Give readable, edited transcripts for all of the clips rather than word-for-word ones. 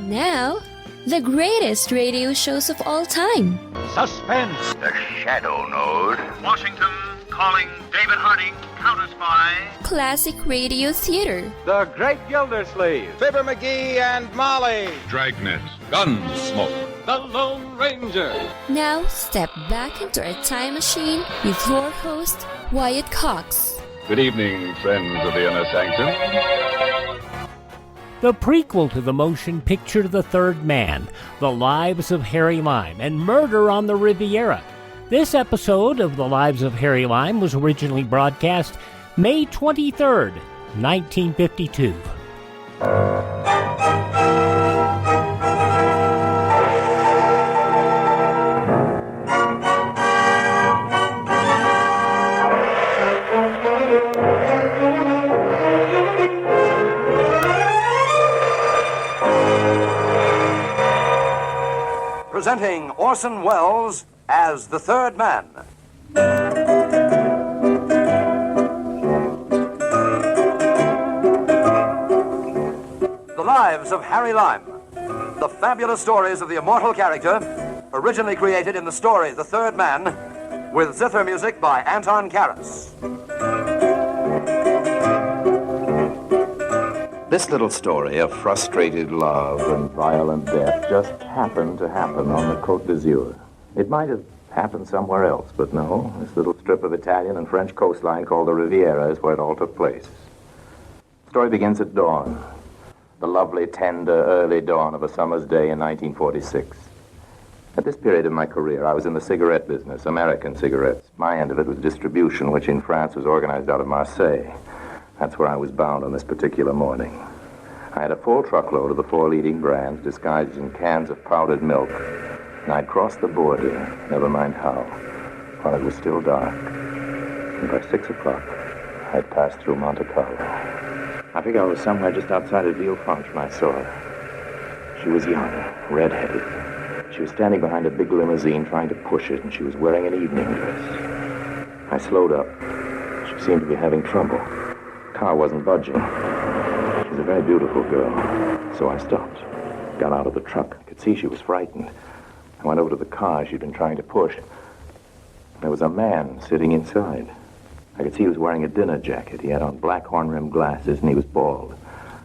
Now, the greatest radio shows of all time. Suspense. The Shadow Node. Washington calling David Harding, counter-spy. Classic radio theater. The Great Gildersleeve. Fibber McGee and Molly. Dragnet. Gunsmoke. The Lone Ranger. Now, step back into a time machine with your host, Wyatt Cox. Good evening, friends of the Inner Sanctum. The prequel to the motion picture The Third Man, The Lives of Harry Lime, and Murder on the Riviera. This episode of The Lives of Harry Lime was originally broadcast May 23rd, 1952. Presenting Orson Welles as The Third Man. The Lives of Harry Lime. The fabulous stories of the immortal character, originally created in the story The Third Man, with zither music by Anton Karas. This little story of frustrated love and violent death just happened to happen on the Côte d'Azur. It might have happened somewhere else, but no. This little strip of Italian and French coastline called the Riviera is where it all took place. The story begins at dawn, the lovely, tender, early dawn of a summer's day in 1946. At this period of my career, I was in the cigarette business, American cigarettes. My end of it was distribution, which in France was organized out of Marseille. That's where I was bound on this particular morning. I had a full truckload of the four leading brands disguised in cans of powdered milk, and I'd crossed the border, never mind how, while it was still dark. And by 6 o'clock, I'd passed through Monte Carlo. I think I was somewhere just outside of Villefranche when I saw her. She was young, red-headed. She was standing behind a big limousine trying to push it, and she was wearing an evening dress. I slowed up. She seemed to be having trouble. The car wasn't budging. She was a very beautiful girl, so I stopped, got out of the truck. I could see she was frightened. I went over to the car she'd been trying to push. There was a man sitting inside. I could see he was wearing a dinner jacket. He had on black horn-rimmed glasses, and he was bald,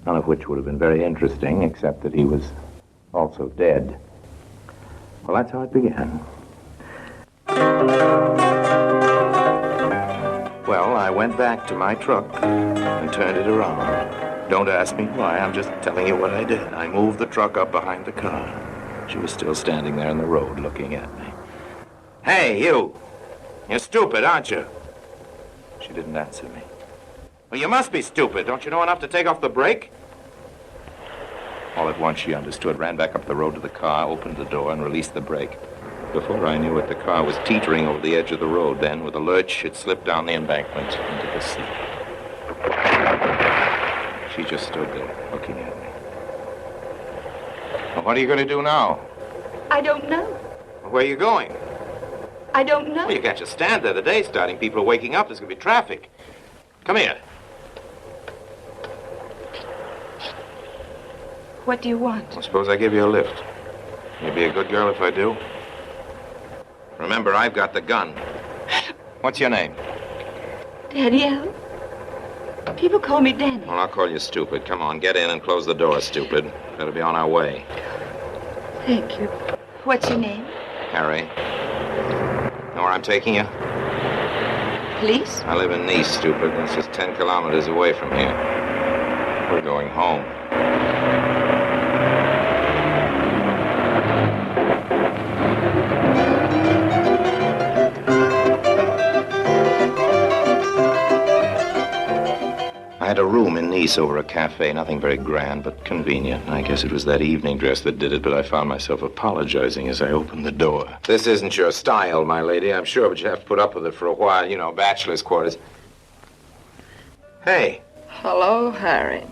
none of which would have been very interesting, except that he was also dead. Well, that's how it began. Well, I went back to my truck and turned it around. Don't ask me why, I'm just telling you what I did. I moved the truck up behind the car. She was still standing there in the road looking at me. Hey, you! You're stupid, aren't you? She didn't answer me. Well, you must be stupid. Don't you know enough to take off the brake? All at once she understood, ran back up the road to the car, opened the door, and released the brake. Before I knew it, the car was teetering over the edge of the road. Then, with a lurch, it slipped down the embankment into the sea. She just stood there, looking at me. Well, what are you going to do now? I don't know. Where are you going? I don't know. Well, you can't just stand there. The day's starting. People are waking up. There's going to be traffic. Come here. What do you want? Well, suppose I give you a lift. You'll be a good girl if I do. Remember, I've got the gun. What's your name? Danielle. People call me Danny. Well, I'll call you stupid. Come on, get in and close the door, stupid. Better be on our way. Thank you. What's your name? Harry. Know where I'm taking you? Police? I live in Nice, stupid. This is 10 kilometers away from here. We're going home. I had a room in Nice over a cafe, nothing very grand, but convenient. I guess it was that evening dress that did it, but I found myself apologizing as I opened the door. This isn't your style, my lady, I'm sure, but you have to put up with it for a while. You know, bachelor's quarters. Hey. Hello, Harry.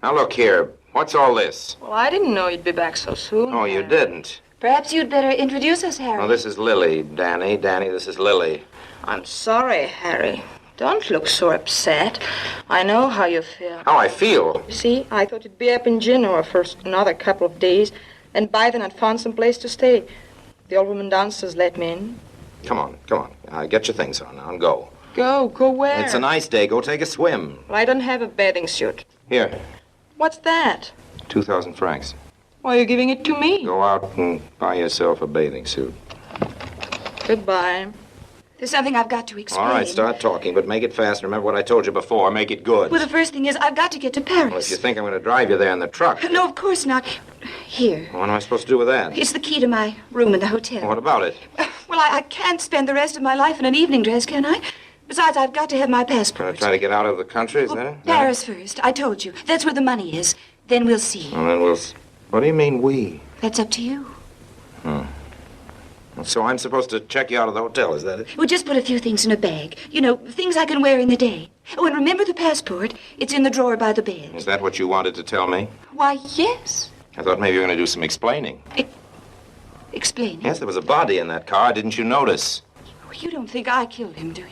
Now, look here. What's all this? Well, I didn't know you'd be back so soon. Oh, you didn't? Perhaps you'd better introduce us, Harry. Oh, this is Lily, Danny. Danny, this is Lily. I'm sorry, Harry. Don't look so upset. I know how you feel. How I feel? You see, I thought you'd be up in Genoa for another couple of days, and by then I'd found some place to stay. The old woman downstairs let me in. Come on. Get your things on now and go. Go where? It's a nice day. Go take a swim. Well, I don't have a bathing suit. Here, What's that? 2,000 francs. Why are you giving it to me? Go out and buy yourself a bathing suit. Goodbye. There's something I've got to explain. All right, start talking, but make it fast. Remember what I told you before. Make it good. Well, the first thing is I've got to get to Paris. Well, if you think I'm going to drive you there in the truck. No, of course not. Here. What am I supposed to do with that? It's the key to my room in the hotel. What about it? Well, I can't spend the rest of my life in an evening dress, can I? Besides, I've got to have my passport. Going to try to get out of the country, is that it? Paris first. I told you. That's where the money is. Then we'll see. Well, then what do you mean, we? That's up to you. So I'm supposed to check you out of the hotel, is that it? We'll just put a few things in a bag. You know, things I can wear in the day. Oh, and remember the passport. It's in the drawer by the bed. Is that what you wanted to tell me? Why, yes. I thought maybe you were going to do some explaining. Explain. Yes, there was a body in that car. Didn't you notice? Oh, you don't think I killed him, do you?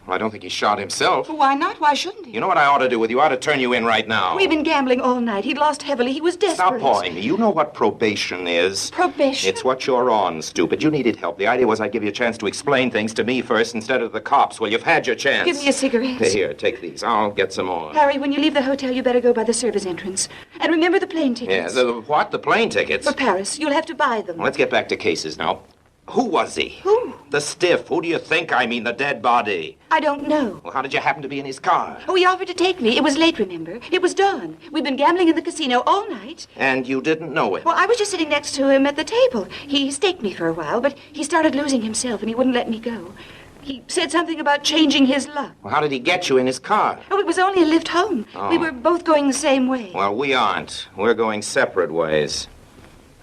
Well, I don't think he shot himself. Why not? Why shouldn't he? You know what I ought to do with you? I ought to turn you in right now. We've been gambling all night. He'd lost heavily. He was desperate. Stop pawing me. You know what probation is. Probation? It's what you're on, stupid. You needed help. The idea was I'd give you a chance to explain things to me first instead of the cops. Well, you've had your chance. Give me a cigarette. Here, take these. I'll get some more. Harry, when you leave the hotel, you better go by the service entrance. And remember the plane tickets. Yeah, the what? The plane tickets? For Paris. You'll have to buy them. Well, let's get back to cases now. Who was he? Who? The stiff. Who do you think? I mean, the dead body. I don't know. Well, how did you happen to be in his car? Oh, he offered to take me. It was late, remember? It was dawn. We've been gambling in the casino all night. And you didn't know it? Well, I was just sitting next to him at the table. He staked me for a while, but he started losing himself, and he wouldn't let me go. He said something about changing his luck. Well, how did he get you in his car? Oh, it was only a lift home. Oh. We were both going the same way. Well, we aren't. We're going separate ways.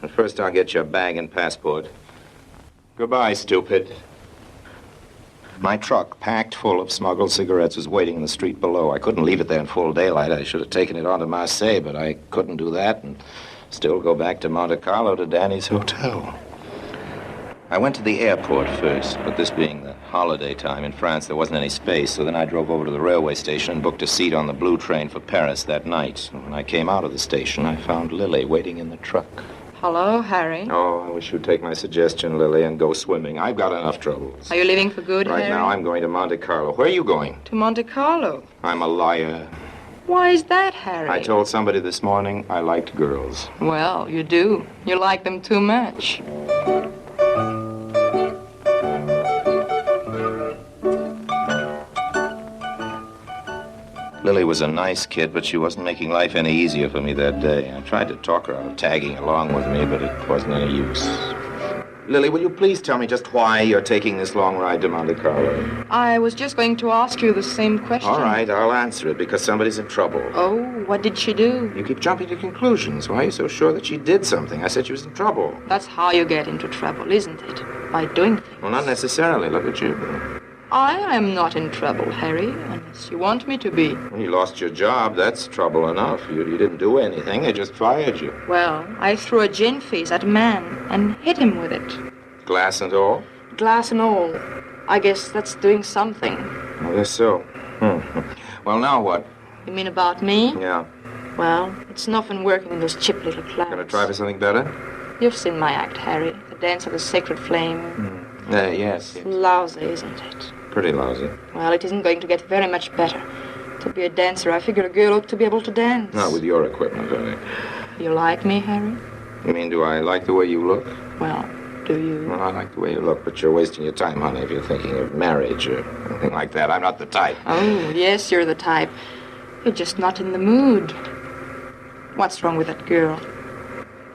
But first, I'll get your bag and passport. Goodbye, stupid. My truck, packed full of smuggled cigarettes, was waiting in the street below. I couldn't leave it there in full daylight. I should have taken it on to Marseille, but I couldn't do that and still go back to Monte Carlo to Danny's hotel. I went to the airport first, but this being the holiday time in France, there wasn't any space, so then I drove over to the railway station and booked a seat on the blue train for Paris that night. And when I came out of the station, I found Lily waiting in the truck. Hello, Harry. Oh, I wish you'd take my suggestion, Lily, and go swimming. I've got enough troubles. Are you leaving for good, Right Harry? now, I'm going to Monte Carlo. Where are you going? To Monte Carlo. I'm a liar. Why is that, Harry? I told somebody this morning I liked girls. Well, you do. You like them too much. Lily was a nice kid, but she wasn't making life any easier for me that day. I tried to talk her out of tagging along with me, but it wasn't any use. Lily, will you please tell me just why you're taking this long ride to Monte Carlo? I was just going to ask you the same question. All right, I'll answer it, because somebody's in trouble. Oh, what did she do? You keep jumping to conclusions. Why are you so sure that she did something? I said she was in trouble. That's how you get into trouble, isn't it? By doing things. Well, not necessarily. Look at you. I am not in trouble, Harry, unless you want me to be. Well, you lost your job. That's trouble enough. You didn't do anything. They just fired you. Well, I threw a gin face at a man and hit him with it. Glass and all? Glass and all. I guess that's doing something. I guess so. Well, now what? You mean about me? Yeah. Well, it's nothing working in those cheap little clouds. Gonna try for something better? You've seen my act, Harry. The dance of the sacred flame. Yes. Lousy, isn't it? Pretty lousy. Well, it isn't going to get very much better. To be a dancer, I figure a girl ought to be able to dance. Not with your equipment, honey. You like me, Harry? You mean, do I like the way you look? Well, do you? Well, I like the way you look, but you're wasting your time, honey, if you're thinking of marriage or anything like that. I'm not the type. Oh, yes, you're the type. You're just not in the mood. What's wrong with that girl?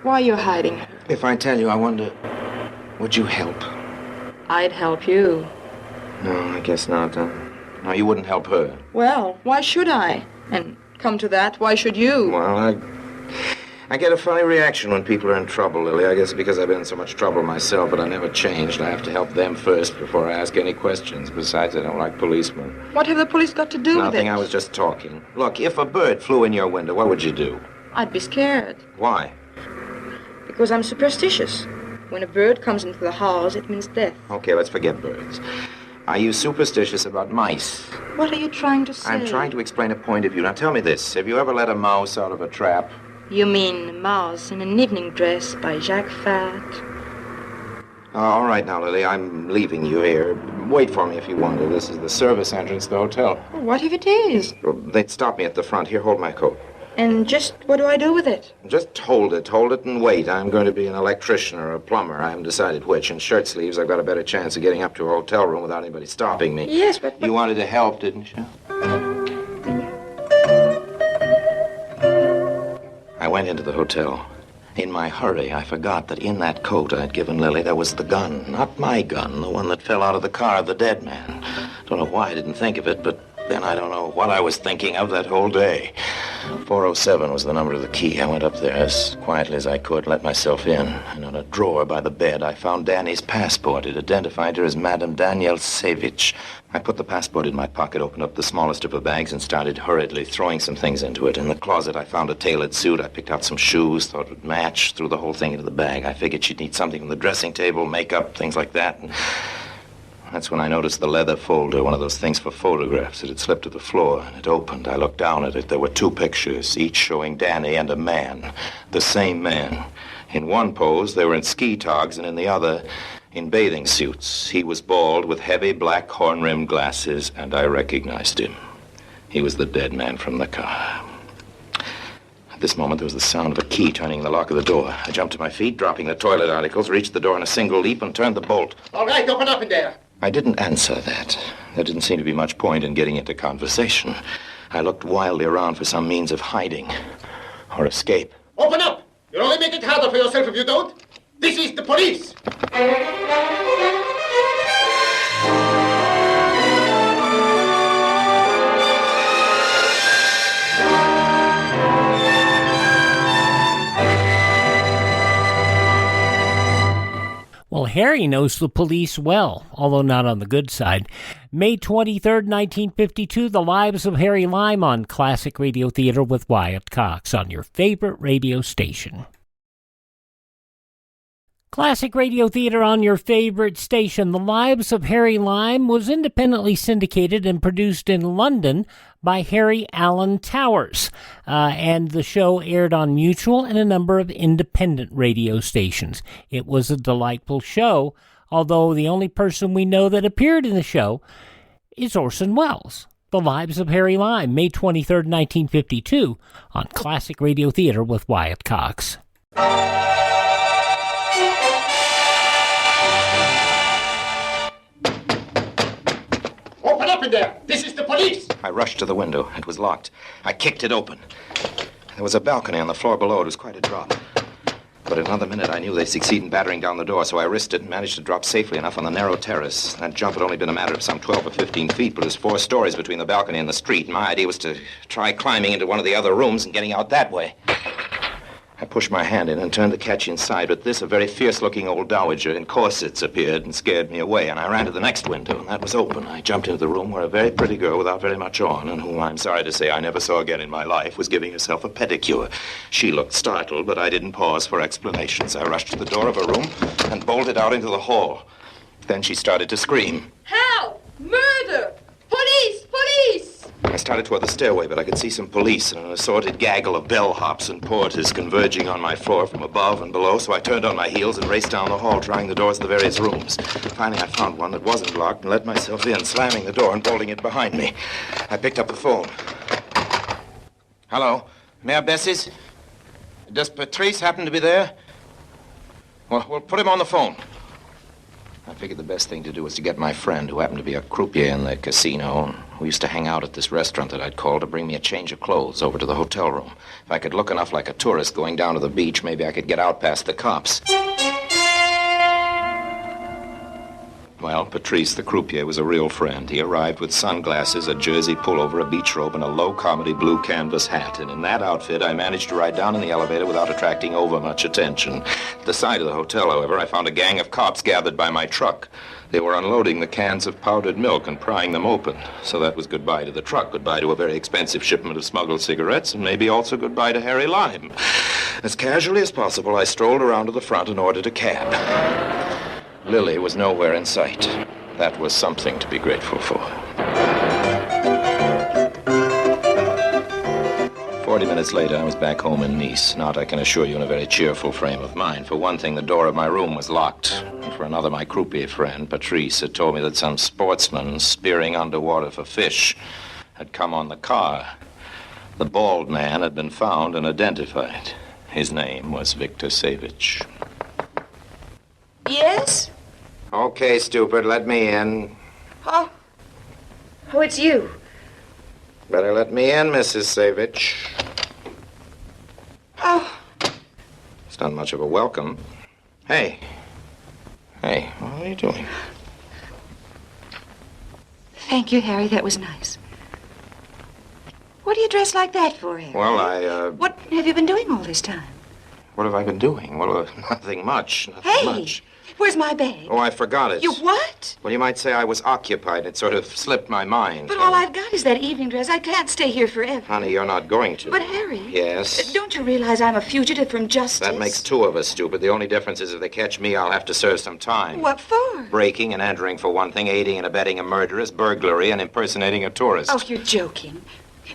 Why are you hiding her? If I tell you, I wonder, would you help? I'd help you. No, I guess not. No, you wouldn't help her. Well, why should I? And come to that, why should you? Well, I get a funny reaction when people are in trouble, Lily. I guess because I've been in so much trouble myself, but I never changed. I have to help them first before I ask any questions. Besides, I don't like policemen. What have the police got to do with it? Nothing, I was just talking. Look, if a bird flew in your window, what would you do? I'd be scared. Why? Because I'm superstitious. When a bird comes into the house, it means death. Okay, let's forget birds. Are you superstitious about mice? What are you trying to say? I'm trying to explain a point of view. Now tell me this. Have you ever let a mouse out of a trap? You mean Mouse in an Evening Dress by Jacques Fat? All right now, Lily, I'm leaving you here. Wait for me if you want to. This is the service entrance to the hotel. What if it is? Well, they'd stop me at the front. Here, hold my coat. And just what do I do with it? Just hold it and wait. I'm going to be an electrician or a plumber. I haven't decided which. In shirt sleeves, I've got a better chance of getting up to a hotel room without anybody stopping me. Yes, but... You wanted to help, didn't you? I went into the hotel. In my hurry, I forgot that in that coat I'd given Lily, there was the gun. Not my gun, the one that fell out of the car of the dead man. Don't know why I didn't think of it, but then I don't know what I was thinking of that whole day. 407 was the number of the key. I went up there as quietly as I could, let myself in. And on a drawer by the bed, I found Danny's passport. It identified her as Madame Danielle Savage. I put the passport in my pocket, opened up the smallest of her bags, and started hurriedly throwing some things into it. In the closet, I found a tailored suit. I picked out some shoes, thought it would match, threw the whole thing into the bag. I figured she'd need something from the dressing table, makeup, things like that. And that's when I noticed the leather folder, one of those things for photographs. It had slipped to the floor, and it opened. I looked down at it. There were two pictures, each showing Danny and a man, the same man. In one pose, they were in ski togs, and in the other, in bathing suits. He was bald with heavy black horn-rimmed glasses, and I recognized him. He was the dead man from the car. At this moment, there was the sound of a key turning the lock of the door. I jumped to my feet, dropping the toilet articles, reached the door in a single leap, and turned the bolt. All right, open up in there. I didn't answer that. There didn't seem to be much point in getting into conversation. I looked wildly around for some means of hiding or escape. Open up! You'll only make it harder for yourself if you don't. This is the police. Well, Harry knows the police well, although not on the good side. May 23rd, 1952, The Lives of Harry Lime on Classic Radio Theater with Wyatt Cox on your favorite radio station. Classic Radio Theater on your favorite station. The Lives of Harry Lime was independently syndicated and produced in London by Harry Allen Towers. And the show aired on Mutual and a number of independent radio stations. It was a delightful show, although the only person we know that appeared in the show is Orson Welles. The Lives of Harry Lime, May 23rd, 1952, on Classic Radio Theater with Wyatt Cox. Open up in there. This is the police. I rushed to the window. It was locked. I kicked it open. There was a balcony on the floor below. It was quite a drop. But in another minute, I knew they'd succeed in battering down the door, so I risked it and managed to drop safely enough on the narrow terrace. That jump had only been a matter of some 12 or 15 feet, but it was 4 stories between the balcony and the street. My idea was to try climbing into one of the other rooms and getting out that way. I pushed my hand in and turned the catch inside, but this, a very fierce-looking old dowager in corsets appeared and scared me away, and I ran to the next window, and that was open. I jumped into the room where a very pretty girl without very much on, and whom I'm sorry to say I never saw again in my life, was giving herself a pedicure. She looked startled, but I didn't pause for explanations. I rushed to the door of her room and bolted out into the hall. Then she started to scream. Help! Murder! Police! Police! I started toward the stairway, but I could see some police and an assorted gaggle of bellhops and porters converging on my floor from above and below, so I turned on my heels and raced down the hall, trying the doors of the various rooms. Finally, I found one that wasn't locked and let myself in, slamming the door and bolting it behind me. I picked up the phone. Hello, Mayor Bessie's? Does Patrice happen to be there? Well, put him on the phone. I figured the best thing to do was to get my friend, who happened to be a croupier in the casino, and who used to hang out at this restaurant that I'd called, to bring me a change of clothes over to the hotel room. If I could look enough like a tourist going down to the beach, maybe I could get out past the cops. Well, Patrice, the croupier, was a real friend. He arrived with sunglasses, a jersey pullover, a beach robe, and a low-comedy blue canvas hat. And in that outfit, I managed to ride down in the elevator without attracting overmuch attention. At the side of the hotel, however, I found a gang of cops gathered by my truck. They were unloading the cans of powdered milk and prying them open. So that was goodbye to the truck, goodbye to a very expensive shipment of smuggled cigarettes, and maybe also goodbye to Harry Lime. As casually as possible, I strolled around to the front and ordered a cab. Lily was nowhere in sight. That was something to be grateful for. 40 minutes later, I was back home in Nice. Not, I can assure you, in a very cheerful frame of mind. For one thing, the door of my room was locked. And for another, my croupier friend, Patrice, had told me that some sportsman spearing underwater for fish had come on the car. The bald man had been found and identified. His name was Victor Savage. Yes? Okay, stupid, let me in. Oh, it's you. Better let me in, Mrs. Savage. Oh. It's not much of a welcome. Hey, what are you doing? Thank you, Harry. That was nice. What do you dress like that for, Harry? Well, What have you been doing all this time? What have I been doing? Well, nothing much. Much. Where's my bag? Oh, I forgot it. You what? Well, you might say I was occupied. It sort of slipped my mind. But all I've got is that evening dress. I can't stay here forever. Honey, you're not going to. But, Harry. Yes? Don't you realize I'm a fugitive from justice? That makes two of us, stupid. The only difference is if they catch me, I'll have to serve some time. What for? Breaking and entering for one thing, aiding and abetting a murderess, burglary, and impersonating a tourist. Oh, you're joking.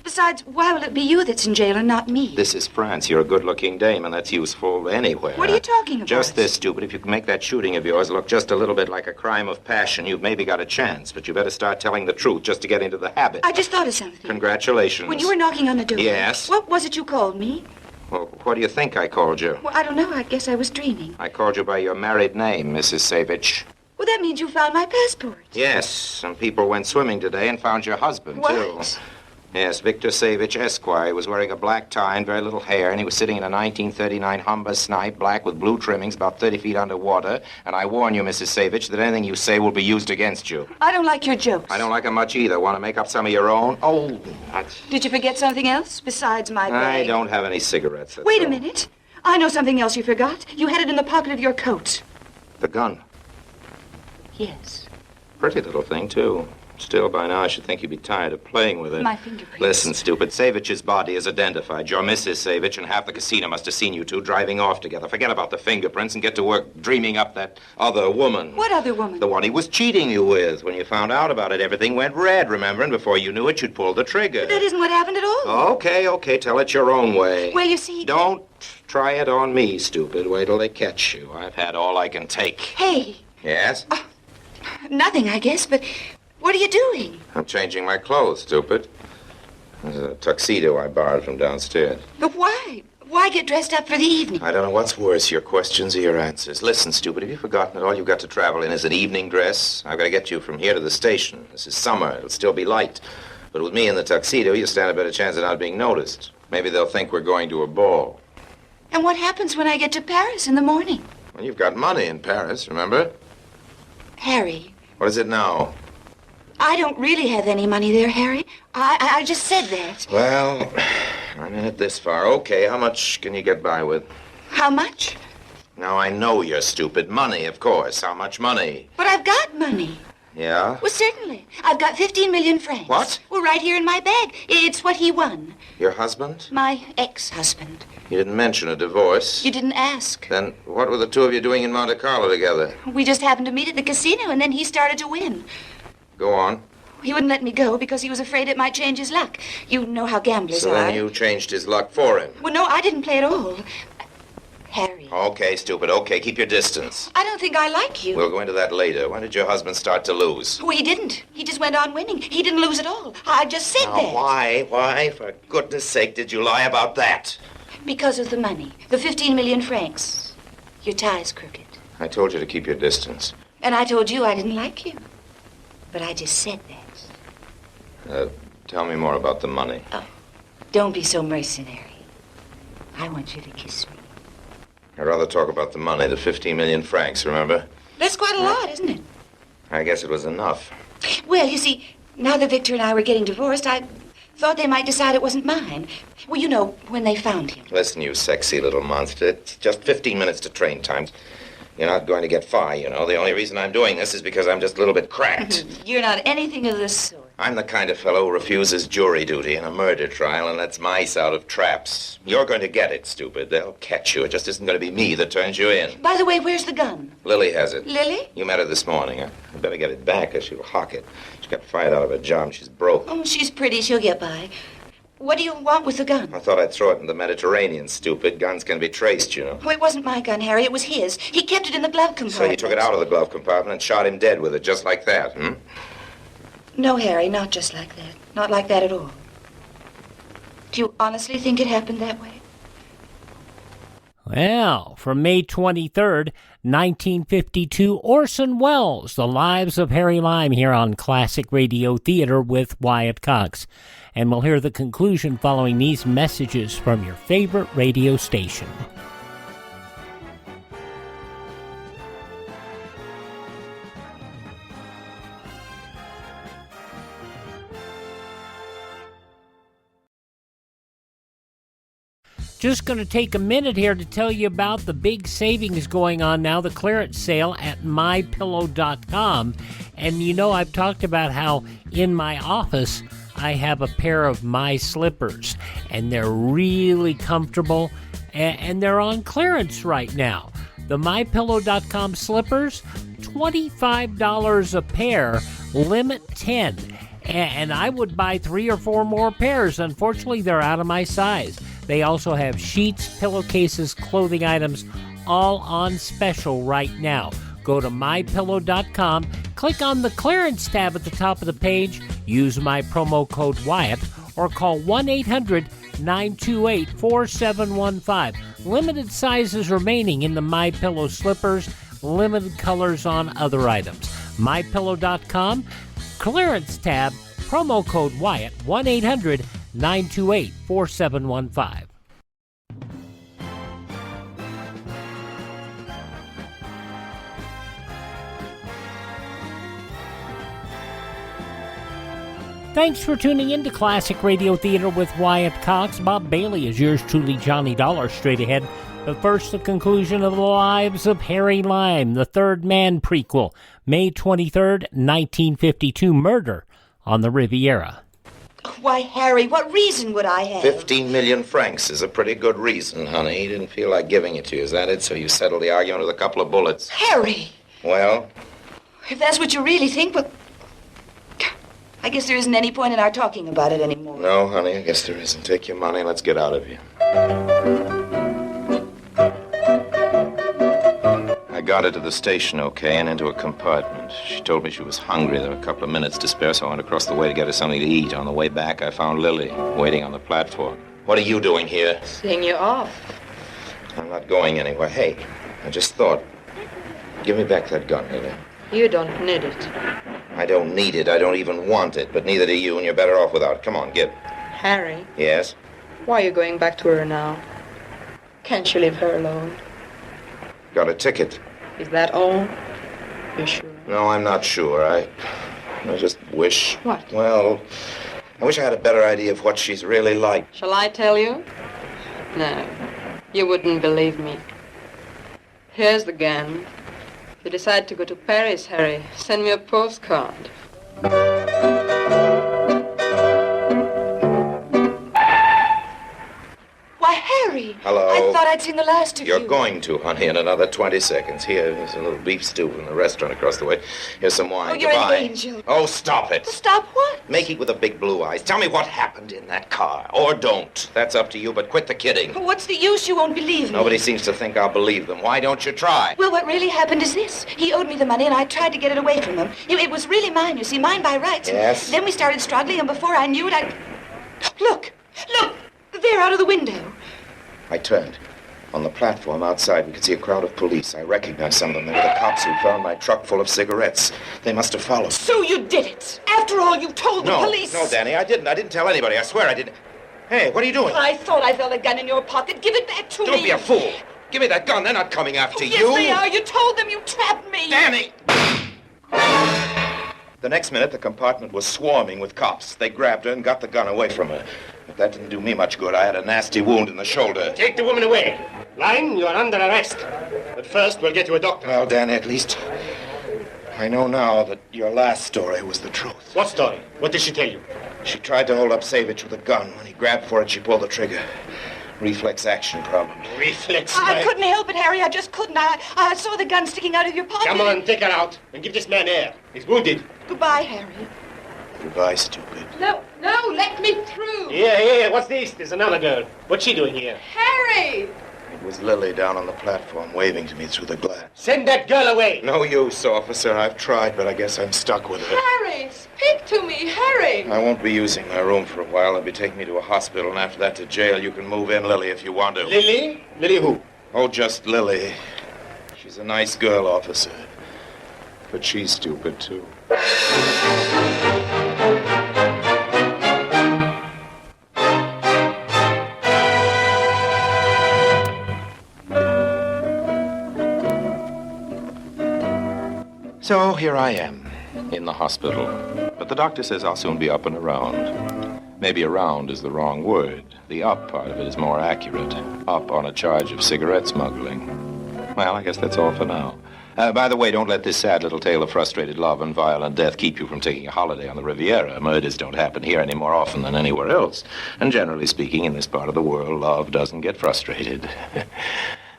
Besides, why will it be you that's in jail and not me? This is France. You're a good-looking dame, and that's useful anywhere. What are you talking about? Just this, stupid. If you can make that shooting of yours look just a little bit like a crime of passion, you've maybe got a chance. But you better start telling the truth just to get into the habit. I just thought of something. Congratulations. When you were knocking on the door... Yes? What was it you called me? Well, what do you think I called you? Well, I don't know. I guess I was dreaming. I called you by your married name, Mrs. Savage. Well, that means you found my passport. Yes. Some people went swimming today and found your husband, too. What? Yes, Victor Savage, Esquire. He was wearing a black tie and very little hair, and he was sitting in a 1939 Humber Snipe, black with blue trimmings, about 30 feet underwater. And I warn you, Mrs. Savage, that anything you say will be used against you. I don't like your jokes. I don't like them much either. Want to make up some of your own? Oh, Did you forget something else besides my bag? I don't have any cigarettes. Wait a minute. I know something else you forgot. You had it in the pocket of your coat. The gun. Yes. Pretty little thing, too. Still, by now, I should think you'd be tired of playing with it. My fingerprints. Listen, stupid. Savage's body is identified. You're Mrs. Savage, and half the casino must have seen you two driving off together. Forget about the fingerprints and get to work dreaming up that other woman. What other woman? The one he was cheating you with. When you found out about it, everything went red, remember? And before you knew it, you'd pulled the trigger. But that isn't what happened at all. Okay. Tell it your own way. Well, you see... Don't try it on me, stupid. Wait till they catch you. I've had all I can take. Hey. Yes? Nothing, I guess, but... What are you doing? I'm changing my clothes, stupid. There's a tuxedo I borrowed from downstairs. But why? Why get dressed up for the evening? I don't know what's worse, your questions or your answers. Listen, stupid, have you forgotten that all you've got to travel in is an evening dress? I've got to get you from here to the station. This is summer. It'll still be light. But with me in the tuxedo, you stand a better chance of not being noticed. Maybe they'll think we're going to a ball. And what happens when I get to Paris in the morning? Well, you've got money in Paris, remember? Harry. What is it now? I don't really have any money there, Harry. I just said that. Well, I'm in it this far. Okay, how much can you get by with? How much? Now, I know you're stupid. Money, of course. How much money? But I've got money. Yeah? Well, certainly. I've got 15 million francs. What? Well, right here in my bag. It's what he won. Your husband? My ex-husband. You didn't mention a divorce. You didn't ask. Then what were the two of you doing in Monte Carlo together? We just happened to meet at the casino, and then he started to win. Go on. He wouldn't let me go because he was afraid it might change his luck. You know how gamblers So are. then you changed his luck for him. Well, no, I didn't play at all. Harry. Okay, stupid. Okay, keep your distance. I don't think I like you. We'll go into that later. When did your husband start to lose? Well, he didn't. He just went on winning. He didn't lose at all. I just said Now, that. why, for goodness sake, did you lie about that? Because of the money. The 15 million francs. Your tie's crooked. I told you to keep your distance. And I told you I didn't like you. But I just said that. Tell me more about the money. Oh, don't be so mercenary. I want you to kiss me. I'd rather talk about the money, the 15 million francs, remember? That's quite a lot, isn't it? I guess it was enough. Well, you see, now that Victor and I were getting divorced, I thought they might decide it wasn't mine. Well, you know, when they found him. Listen, you sexy little monster. It's just 15 minutes to train time. You're not going to get far, you know. The only reason I'm doing this is because I'm just a little bit cracked. You're not anything of the sort. I'm the kind of fellow who refuses jury duty in a murder trial and lets mice out of traps. You're going to get it, stupid. They'll catch you. It just isn't going to be me that turns you in. By the way, where's the gun? Lily has it. Lily? You met her this morning. I better get it back or she'll hawk it. She got fired out of her job. She's broke. Oh, she's pretty. She'll get by. What do you want with the gun? I thought I'd throw it in the Mediterranean, stupid. Guns can be traced, you know. Oh, it wasn't my gun, Harry. It was his. He kept it in the glove compartment. So you took it out of the glove compartment and shot him dead with it, just like that, hmm? No, Harry, not just like that. Not like that at all. Do you honestly think it happened that way? Well, from May 23rd, 1952, Orson Welles, The Lives of Harry Lime, here on Classic Radio Theater with Wyatt Cox. And we'll hear the conclusion following these messages from your favorite radio station. Just going to take a minute here to tell you about the big savings going on now, the clearance sale at mypillow.com. And you know, I've talked about how in my office I have a pair of my slippers, and they're really comfortable, and they're on clearance right now. The mypillow.com slippers, $25 a pair, limit 10. And I would buy 3 or 4 more pairs. Unfortunately, they're out of my size. They also have sheets, pillowcases, clothing items, all on special right now. Go to mypillow.com, click on the clearance tab at the top of the page, use my promo code Wyatt, or call 1-800-928-4715. Limited sizes remaining in the MyPillow slippers, limited colors on other items. mypillow.com, clearance tab, promo code Wyatt, 1-800-928-4715. Thanks for tuning in to Classic Radio Theater with Wyatt Cox. Bob Bailey is yours truly, Johnny Dollar, straight ahead. But first, the conclusion of The Lives of Harry Lime, the Third Man prequel, May 23rd, 1952, Murder on the Riviera. Why, Harry, what reason would I have? 15 million francs is a pretty good reason, honey. He didn't feel like giving it to you, is that it? So you settled the argument with a couple of bullets. Harry! Well? If that's what you really think, well, I guess there isn't any point in our talking about it anymore. No, honey, I guess there isn't. Take your money and let's get out of here. I got her to the station, okay, and into a compartment. She told me she was hungry. There were a couple of minutes to spare, so I went across the way to get her something to eat. On the way back, I found Lily waiting on the platform. What are you doing here? Seeing you off. I'm not going anywhere. Hey, I just thought, give me back that gun, Lily. You don't need it. I don't need it. I don't even want it, but neither do you, and you're better off without it. Come on, give it. Harry, Yes? why are you going back to her now? Can't you leave her alone? Got a ticket. Is that all? You sure? No, I'm not sure. I just wish... What? Well, I wish I had a better idea of what she's really like. Shall I tell you? No, you wouldn't believe me. Here's the gun. You decide to go to Paris, Harry. Send me a postcard. Why, Harry! Hello? I thought I'd seen the last of you. You're going to, honey, in another 20 seconds. Here's a little beef stew from the restaurant across the way. Here's some wine. Oh, you're Goodbye. an angel. Oh, stop it. Stop what? Makey with the big blue eyes. Tell me what happened in that car. Or don't. That's up to you, but quit the kidding. What's the use? You won't believe me. Nobody seems to think I'll believe them. Why don't you try? Well, what really happened is this. He owed me the money, and I tried to get it away from him. It was really mine, you see, mine by rights. Yes? Then we started struggling, and before I knew it, Look! There, out of the window. I turned. On the platform outside, we could see a crowd of police. I recognized some of them. They were the cops who found my truck full of cigarettes. They must have followed. So you did it. After all, you told the police. No, Danny, I didn't. I didn't tell anybody. I swear I didn't. Hey, what are you doing? I thought I felt a gun in your pocket. Give it back to me. Don't be a fool. Give me that gun. They're not coming after you. Yes, they are. You told them. You trapped me. Danny! The next minute, the compartment was swarming with cops. They grabbed her and got the gun away from her. But that didn't do me much good. I had a nasty wound in the shoulder. Take the woman away. Lime, you are under arrest. But first, we'll get you a doctor. Well, Danny, at least I know now that your last story was the truth. What story? What did she tell you? She tried to hold up Savage with a gun. When he grabbed for it, she pulled the trigger. Reflex action problem. Reflex? I couldn't help it, Harry. I just couldn't. I saw the gun sticking out of your pocket. Come on, take her out and give this man air. He's wounded. Goodbye, Harry. Goodbye, stupid. No, let me through. Yeah, what's this? There's another girl. What's she doing here? Harry! It was Lily down on the platform waving to me through the glass. Send that girl away. No use, officer. I've tried, but I guess I'm stuck with her. Harry, speak to me, Harry. I won't be using my room for a while. They'll be taking me to a hospital, and after that to jail. You can move in, Lily, if you want to. Lily? Lily who? Oh, just Lily. She's a nice girl, officer. But she's stupid, too. So here I am, in the hospital. But the doctor says I'll soon be up and around. Maybe around is the wrong word. The up part of it is more accurate. Up on a charge of cigarette smuggling. Well, I guess that's all for now. By the way, don't let this sad little tale of frustrated love and violent death keep you from taking a holiday on the Riviera. Murders don't happen here any more often than anywhere else. And generally speaking, in this part of the world, love doesn't get frustrated.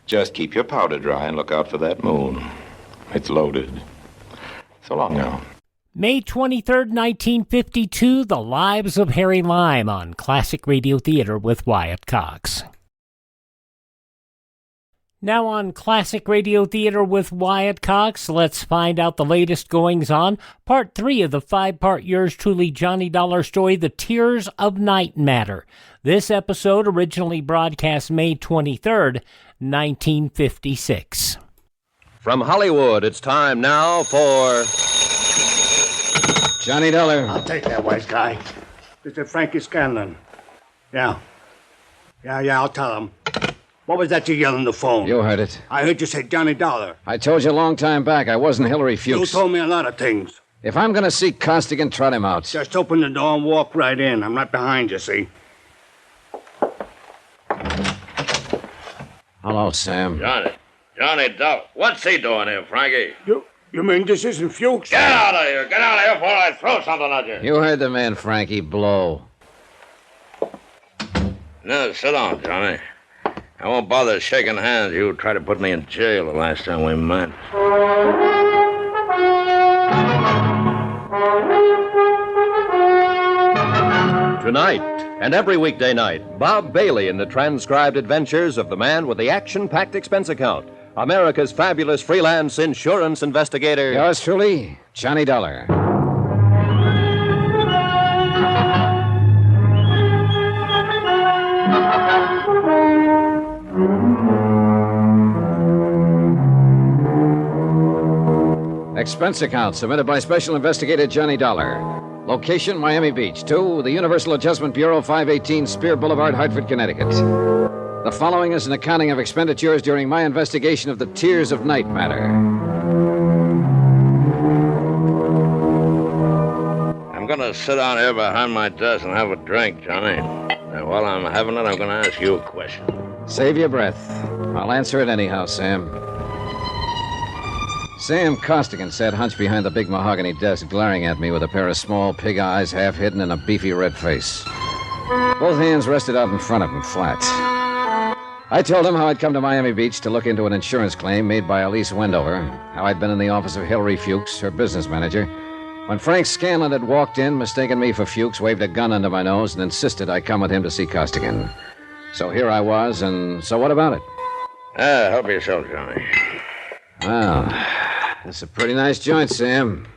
Just keep your powder dry and look out for that moon. It's loaded. So long now. May 23rd, 1952, The Lives of Harry Lime on Classic Radio Theater with Wyatt Cox. Now on Classic Radio Theater with Wyatt Cox, let's find out the latest goings-on. Part 3 of the 5-part yours truly Johnny Dollar story, The Tears of Night Matter. This episode originally broadcast May 23rd, 1956. From Hollywood, it's time now for Johnny Dollar. I'll take that white guy. This is Frankie Scanlon. Yeah, I'll tell him. What was that you yelled on the phone? You heard it. I heard you say Johnny Dollar. I told you a long time back I wasn't Hillary Fuchs. You told me a lot of things. If I'm going to see Costigan, trot him out. Just open the door and walk right in. I'm right behind you, see? Hello, Sam. Johnny Dollar. What's he doing here, Frankie? You mean this isn't Fuchs? Get out of here! Get out of here before I throw something at you! You heard the man, Frankie. Blow. No, sit down, Johnny. I won't bother shaking hands. You tried to put me in jail the last time we met. Tonight, and every weekday night, Bob Bailey in the transcribed adventures of the man with the action-packed expense account, America's fabulous freelance insurance investigator. Yours truly, Johnny Dollar. Expense account submitted by Special Investigator Johnny Dollar. Location, Miami Beach. 2, the Universal Adjustment Bureau, 518 Spear Boulevard, Hartford, Connecticut. The following is an accounting of expenditures during my investigation of the Tears of Night matter. I'm going to sit down here behind my desk and have a drink, Johnny. And while I'm having it, I'm going to ask you a question. Save your breath. I'll answer it anyhow, Sam. Sam Costigan sat hunched behind the big mahogany desk, glaring at me with a pair of small pig eyes half hidden in a beefy red face. Both hands rested out in front of him, flat. I told him how I'd come to Miami Beach to look into an insurance claim made by Elise Wendover, how I'd been in the office of Hillary Fuchs, her business manager, when Frank Scanlon had walked in, mistaken me for Fuchs, waved a gun under my nose, and insisted I come with him to see Costigan. So here I was, and so what about it? Help yourself, Johnny. Well, this is a pretty nice joint, Sam.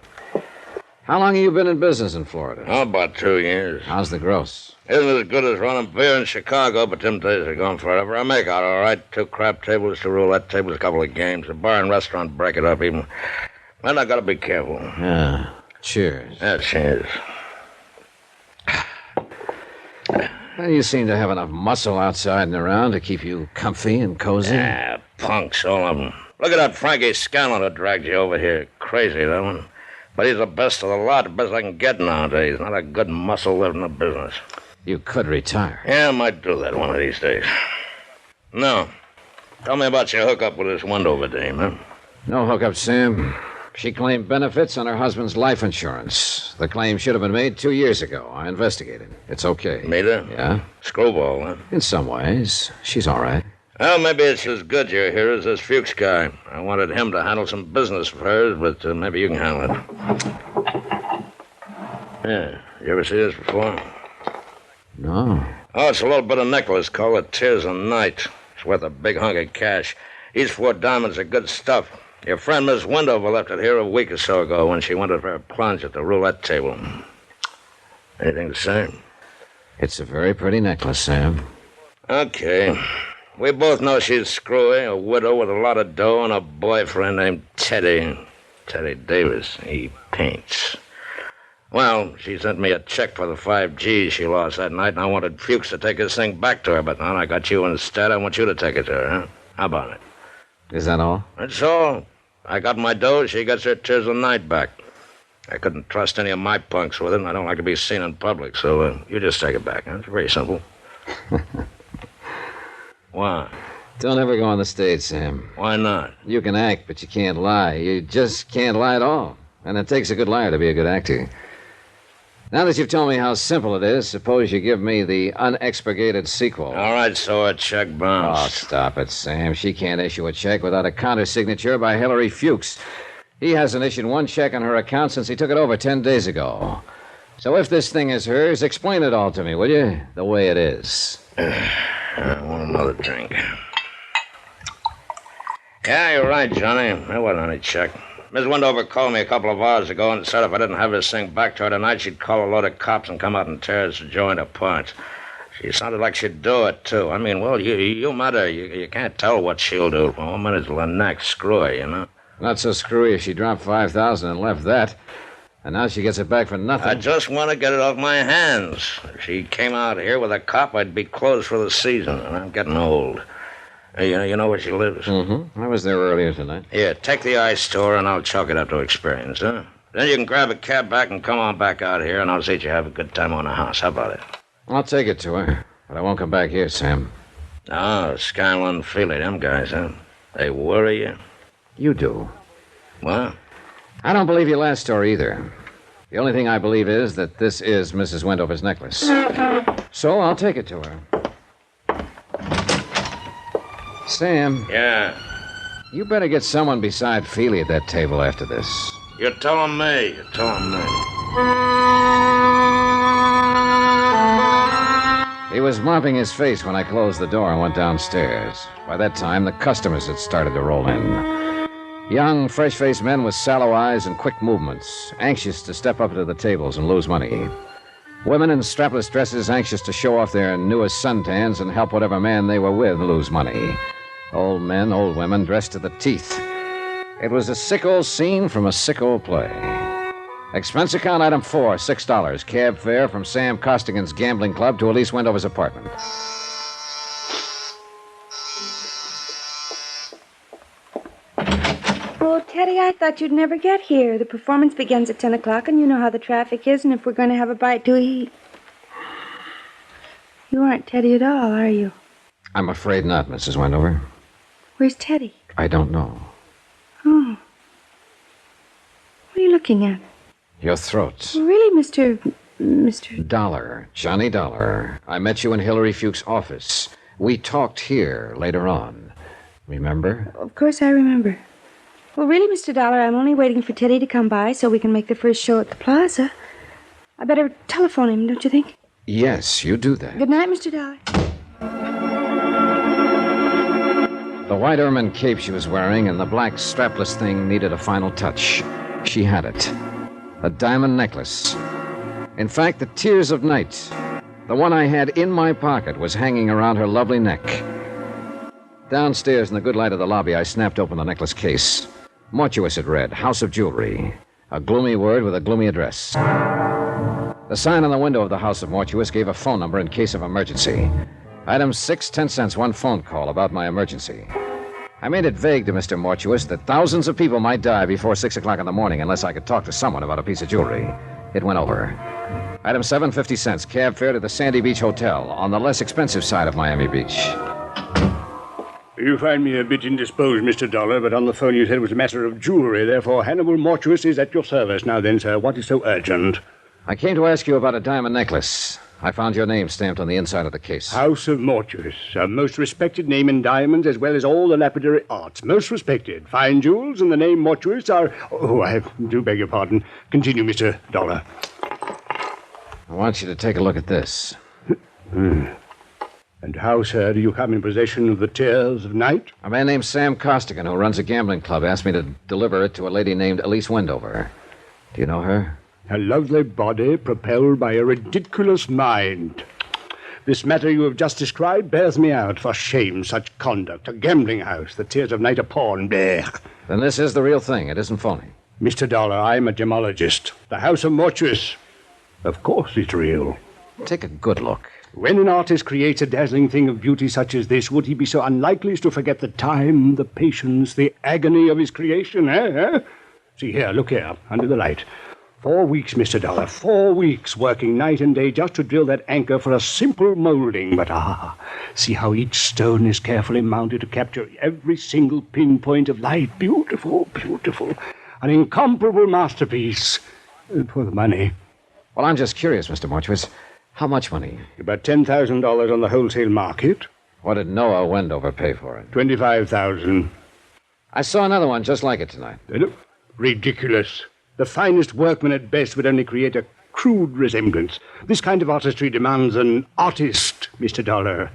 How long have you been in business in Florida? Oh, about 2 years. How's the gross? Isn't as good as running beer in Chicago, but them days are gone forever. I make out all right. 2 crap tables, 2 roulette tables, a couple of games. A bar and restaurant break it up even. Man, I gotta be careful. Yeah. Cheers. Yeah, cheers. Well, you seem to have enough muscle outside and around to keep you comfy and cozy. Yeah, punks, all of them. Look at that Frankie Scanlon that dragged you over here. Crazy, that one. But he's the best of the lot, the best I can get nowadays. Not a good muscle left in the business. You could retire. Yeah, I might do that one of these days. No. Tell me about your hookup with this Wendover dame, huh? No hookup, Sam. She claimed benefits on her husband's life insurance. The claim should have been made 2 years ago. I investigated. It's okay. Meet her? Yeah? Screwball, huh? In some ways. She's all right. Well, maybe it's as good you're here as this Fuchs guy. I wanted him to handle some business of hers, but maybe you can handle it. Yeah. You ever see this before? No. Oh, it's a little bit of necklace called the Tears of Night. It's worth a big hunk of cash. Each 4 diamonds are good stuff. Your friend Miss Wendover left it here a week or so ago when she went for a plunge at the roulette table. Anything to say? It's a very pretty necklace, Sam. Okay. We both know she's screwy, a widow with a lot of dough and a boyfriend named Teddy. Teddy Davis. He paints. Well, she sent me a check for the 5 G's she lost that night, and I wanted Fuchs to take his thing back to her, but now I got you instead. I want you to take it to her, huh? How about it? Is that all? That's all. I got my dough, she gets her Tears of Night back. I couldn't trust any of my punks with it, and I don't like to be seen in public, so you just take it back, huh? It's very simple. Why? Don't ever go on the stage, Sam. Why not? You can act, but you can't lie. You just can't lie at all. And it takes a good liar to be a good actor. Now that you've told me how simple it is, suppose you give me the unexpurgated sequel. All right, so a check bounced. Oh, stop it, Sam. She can't issue a check without a countersignature by Hillary Fuchs. He hasn't issued one check on her account since he took it over 10 days ago. So if this thing is hers, explain it all to me, will you? The way it is. I want another drink. Yeah, you're right, Johnny. There wasn't any check. Miss Wendover called me a couple of hours ago and said if I didn't have this thing back to her tonight, she'd call a load of cops and come out and tear this joint apart. She sounded like she'd do it, too. I mean, well, you met her. You can't tell what she'll do. For 1 minute, the neck screwy, you know? Not so screwy if she dropped $5,000 and left that. And now she gets it back for nothing. I just want to get it off my hands. If she came out here with a cop, I'd be closed for the season, and I'm getting old. Hey, you know where she lives? Mm-hmm. I was there earlier tonight. Yeah, take the ice to her, and I'll chalk it up to experience, huh? Then you can grab a cab back and come on back out here, and I'll see that you have a good time on the house. How about it? I'll take it to her, but I won't come back here, Sam. Oh, Scanlon, Feely, them guys, huh? They worry you? You do. What? I don't believe your last story either. The only thing I believe is that this is Mrs. Wendover's necklace. So I'll take it to her. Sam. Yeah? You better get someone beside Feely at that table after this. You're telling me. You're telling me. He was mopping his face when I closed the door and went downstairs. By that time, the customers had started to roll in. Young, fresh-faced men with sallow eyes and quick movements, anxious to step up to the tables and lose money. Women in strapless dresses, anxious to show off their newest suntans and help whatever man they were with lose money. Old men, old women, dressed to the teeth. It was a sick old scene from a sick old play. Expense account item 4, $6. Cab fare from Sam Costigan's gambling club to Elise Wendover's apartment. Oh, Teddy, I thought you'd never get here. The performance begins at 10 o'clock, and you know how the traffic is, and if we're going to have a bite to eat. You aren't Teddy at all, are you? I'm afraid not, Mrs. Wendover. Where's Teddy? I don't know. Oh. What are you looking at? Your throat. Really, Mr. Dollar. Johnny Dollar. I met you in Hillary Fuchs' office. We talked here later on. Remember? Of course I remember. Well, really, Mr. Dollar, I'm only waiting for Teddy to come by so we can make the first show at the plaza. I better telephone him, don't you think? Yes, you do that. Good night, Mr. Dollar. The white ermine cape she was wearing and the black strapless thing needed a final touch. She had it. A diamond necklace. In fact, the Tears of Night, the one I had in my pocket, was hanging around her lovely neck. Downstairs in the good light of the lobby, I snapped open the necklace case. Mortuous, it read, House of Jewelry. A gloomy word with a gloomy address. The sign on the window of the House of Mortuous gave a phone number in case of emergency. Item 6, 10 cents, one phone call about my emergency. I made it vague to Mr. Mortuous that thousands of people might die before 6 o'clock in the morning unless I could talk to someone about a piece of jewelry. It went over. Item 7, 50 cents, cab fare to the Sandy Beach Hotel on the less expensive side of Miami Beach. You find me a bit indisposed, Mr. Dollar, but on the phone you said it was a matter of jewelry. Therefore, Hannibal Mortuus is at your service. Now then, sir, what is so urgent? I came to ask you about a diamond necklace. I found your name stamped on the inside of the case. House of Mortuus, a most respected name in diamonds as well as all the lapidary arts. Most respected. Fine jewels and the name Mortuus are... Oh, I do beg your pardon. Continue, Mr. Dollar. I want you to take a look at this. And how, sir, do you come in possession of the Tears of Night? A man named Sam Costigan, who runs a gambling club, asked me to deliver it to a lady named Elise Wendover. Do you know her? A lovely body propelled by a ridiculous mind. This matter you have just described bears me out. For shame, such conduct. A gambling house, the Tears of Night a pawn. Blech. Then this is the real thing. It isn't phony. Mr. Dollar, I'm a gemologist. The House of Mortuus. Of course it's real. Take a good look. When an artist creates a dazzling thing of beauty such as this, would he be so unlikely as to forget the time, the patience, the agony of his creation, eh? See here, look here, under the light. 4 weeks, Mr. Dollar, 4 weeks working night and day just to drill that anchor for a simple molding. But see how each stone is carefully mounted to capture every single pinpoint of light. Beautiful, beautiful. An incomparable masterpiece. For the money. Well, I'm just curious, Mr. Mortuus. How much money? About $10,000 on the wholesale market. What did Noah Wendover pay for it? $25,000. I saw another one just like it tonight. Ridiculous. The finest workman at best would only create a crude resemblance. This kind of artistry demands an artist, Mr. Dollar.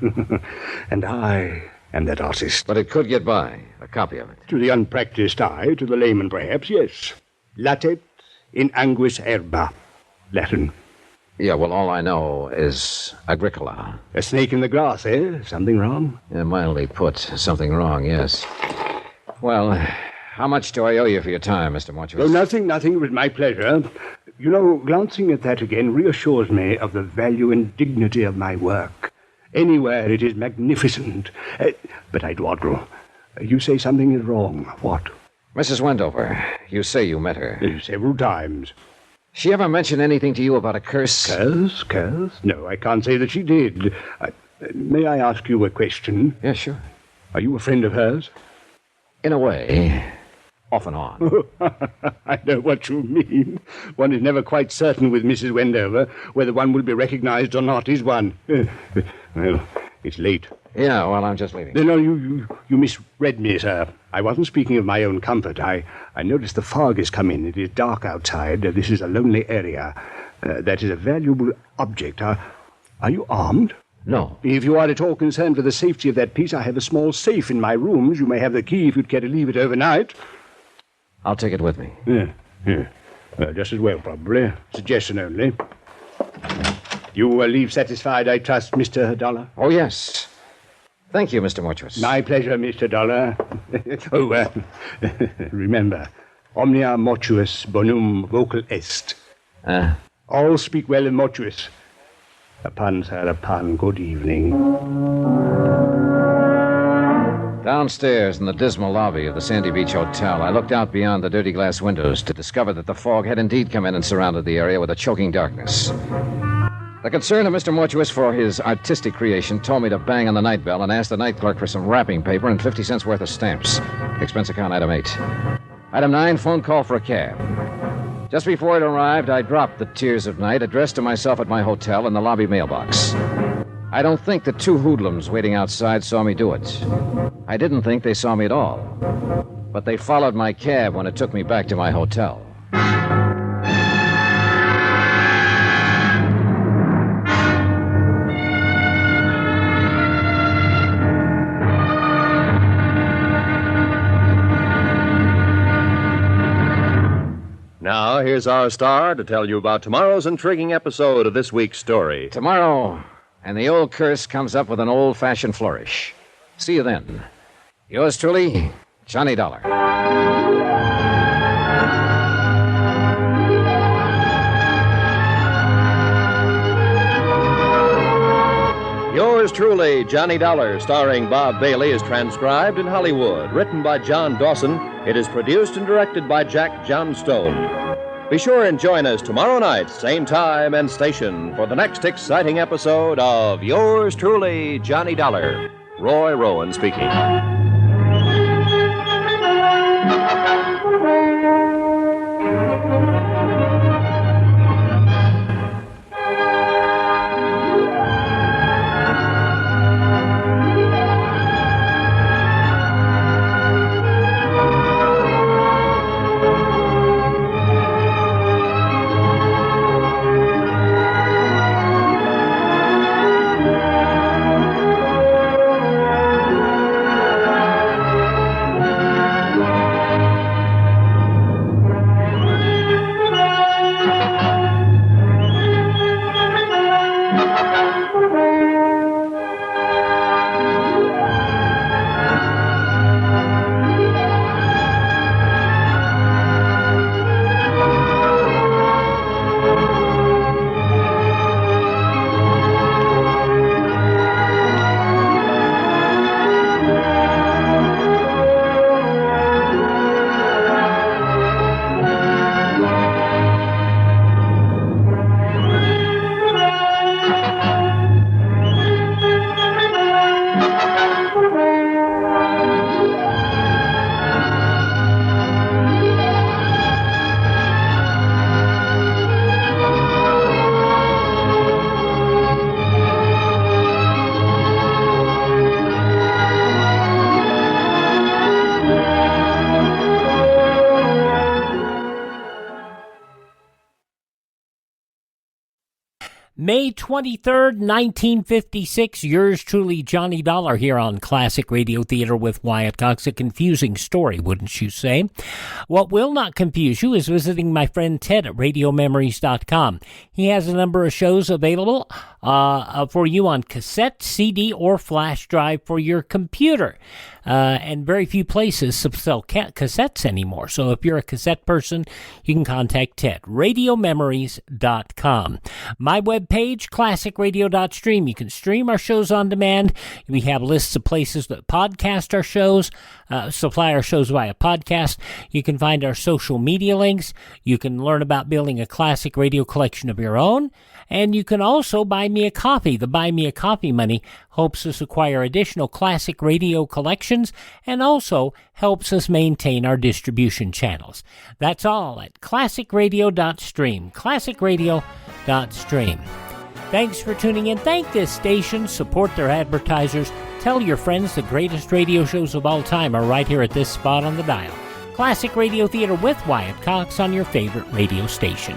And I am that artist. But it could get by, a copy of it. To the unpracticed eye, to the layman perhaps, yes. Latet in anguis herba. Latin. Yeah, well, all I know is agricola. A snake in the grass, eh? Something wrong? Yeah, mildly put. Something wrong, yes. Well, how much do I owe you for your time, Mr. Mortuus? Oh, nothing. It was my pleasure. You know, glancing at that again reassures me of the value and dignity of my work. Anywhere it is magnificent. But I dawdle. You say something is wrong. What? Mrs. Wendover, you say you met her. Several times. She ever mentioned anything to you about a curse? Curse? No, I can't say that she did. May I ask you a question? Yeah, sure. Are you a friend of hers? In a way. Off and on. I know what you mean. One is never quite certain with Mrs. Wendover whether one will be recognized or not, is one? Well, it's late. Yeah, well, I'm just leaving. No, you misread me, sir. I wasn't speaking of my own comfort. I noticed the fog has come in. It is dark outside. This is a lonely area. That is a valuable object. Are you armed? No. If you are at all concerned for the safety of that piece, I have a small safe in my rooms. You may have the key if you'd care to leave it overnight. I'll take it with me. Yeah. Just as well, probably. Suggestion only. You leave satisfied, I trust, Mr. Dollar? Oh, yes. Thank you, Mr. Mortuus. My pleasure, Mr. Dollar. Remember, omnia mortuus bonum vocal est. All speak well in mortuus. A pun, sir, a pun. Good evening. Downstairs in the dismal lobby of the Sandy Beach Hotel, I looked out beyond the dirty glass windows to discover that the fog had indeed come in and surrounded the area with a choking darkness. The concern of Mr. Mortuus for his artistic creation told me to bang on the night bell and ask the night clerk for some wrapping paper and 50 cents worth of stamps. Expense account item 8. Item 9, phone call for a cab. Just before it arrived, I dropped the Tears of Night addressed to myself at my hotel in the lobby mailbox. I don't think the two hoodlums waiting outside saw me do it. I didn't think they saw me at all. But they followed my cab when it took me back to my hotel. Now, here's our star to tell you about tomorrow's intriguing episode of this week's story. Tomorrow, and the old curse comes up with an old-fashioned flourish. See you then. Yours truly, Johnny Dollar. Yours truly, Johnny Dollar, starring Bob Bailey, is transcribed in Hollywood. Written by John Dawson, it is produced and directed by Jack Johnstone. Be sure and join us tomorrow night, same time and station, for the next exciting episode of Yours truly, Johnny Dollar. Roy Rowan speaking. May 23rd, 1956, yours truly, Johnny Dollar, here on Classic Radio Theater with Wyatt Cox. A confusing story, wouldn't you say? What will not confuse you is visiting my friend Ted at RadioMemories.com. He has a number of shows available for you on cassette, CD, or flash drive for your computer. And very few places sell cassettes anymore. So if you're a cassette person, you can contact Ted. RadioMemories.com. My webpage, classicradio.stream. You can stream our shows on demand. We have lists of places that podcast our shows, supply our shows via podcast. You can find our social media links. You can learn about building a classic radio collection of your own. And you can also buy me a copy. The Buy Me a Copy money helps us acquire additional classic radio collections and also helps us maintain our distribution channels. That's all at classicradio.stream. Classicradio.stream. Thanks for tuning in. Thank this station. Support their advertisers. Tell your friends the greatest radio shows of all time are right here at this spot on the dial. Classic Radio Theater with Wyatt Cox on your favorite radio station.